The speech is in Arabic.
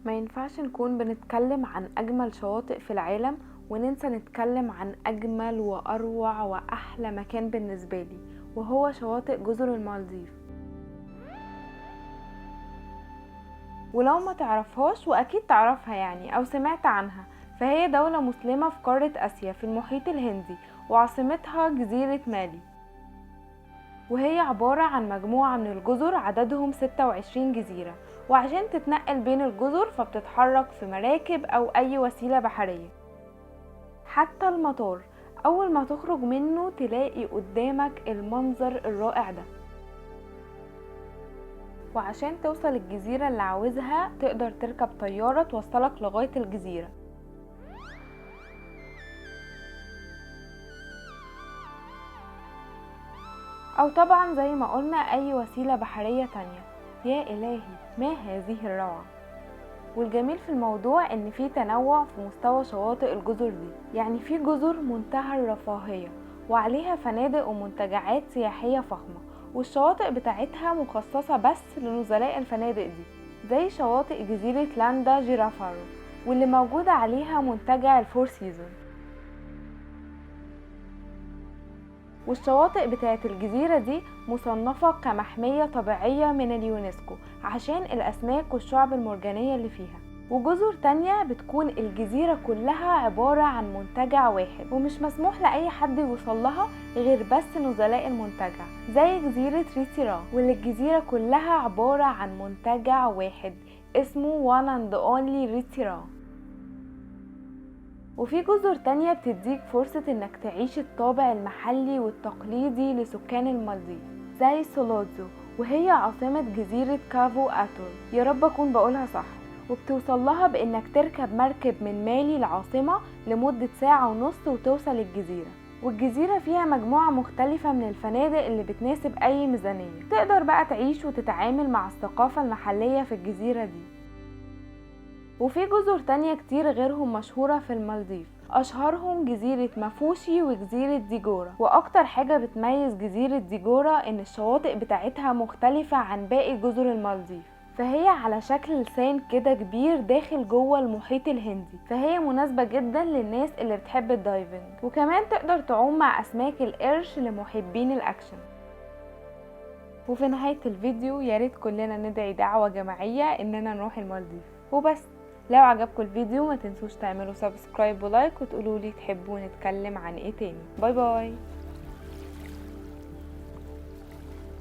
ما ينفعش نكون بنتكلم عن أجمل شواطئ في العالم وننسى نتكلم عن أجمل وأروع وأحلى مكان بالنسبة لي، وهو شواطئ جزر المالديف. ولو ما تعرفهاش، وأكيد تعرفها يعني أو سمعت عنها، فهي دولة مسلمة في قارة آسيا في المحيط الهندي، وعاصمتها جزيرة مالي. وهي عبارة عن مجموعة من الجزر عددهم 26 جزيرة، وعشان تتنقل بين الجزر فبتتحرك في مراكب أو أي وسيلة بحرية. حتى المطار أول ما تخرج منه تلاقي قدامك المنظر الرائع ده. وعشان توصل الجزيرة اللي عاوزها تقدر تركب طيارة توصلك لغاية الجزيرة. أو طبعا زي ما قلنا أي وسيلة بحرية تانية. يا إلهي، ما هذه الروعة! والجميل في الموضوع ان في تنوع في مستوى شواطئ الجزر دي، يعني في جزر منتهى الرفاهية وعليها فنادق ومنتجعات سياحية فخمة، والشواطئ بتاعتها مخصصة بس لنزلاء الفنادق دي، زي شواطئ جزيرة لاندا جيرافارو واللي موجودة عليها منتجع الفور سيزون. والشواطئ بتاعت الجزيرة دي مصنفة كمحمية طبيعية من اليونسكو عشان الأسماك والشعب المرجانية اللي فيها. وجزر تانية بتكون الجزيرة كلها عبارة عن منتجع واحد، ومش مسموح لأي حد يوصلها غير بس نزلاء المنتجع، زي جزيرة ريتيرا، واللي الجزيرة كلها عبارة عن منتجع واحد اسمه one and only ريتيرا. وفي جزر تانية بتديك فرصة انك تعيش الطابع المحلي والتقليدي لسكان المالديف، زي سولوتزو، وهي عاصمة جزيرة كافو اتول، يا رب اكون بقولها صح. وبتوصل لها بانك تركب مركب من مالي العاصمة لمدة ساعة ونص وتوصل الجزيرة. والجزيرة فيها مجموعة مختلفة من الفنادق اللي بتناسب اي ميزانية، تقدر بقى تعيش وتتعامل مع الثقافة المحلية في الجزيرة دي. وفي جزر تانية كتير غيرهم مشهورة في المالديف، أشهرهم جزيرة مافوشي وجزيرة ديجورا. وأكتر حاجة بتميز جزيرة ديجورا إن الشواطئ بتاعتها مختلفة عن باقي جزر المالديف، فهي على شكل لسان كده كبير داخل جوه المحيط الهندي، فهي مناسبة جدا للناس اللي بتحب الدايفنج، وكمان تقدر تعوم مع أسماك القرش لمحبين الأكشن. وفي نهاية الفيديو ياريت كلنا ندعي دعوة جماعية إننا نروح المالديف. وبس، لو عجبكم الفيديو ما تنسوش تعملوا سبسكرايب ولايك وتقولوا لي تحبوا نتكلم عن ايه تاني. باي باي.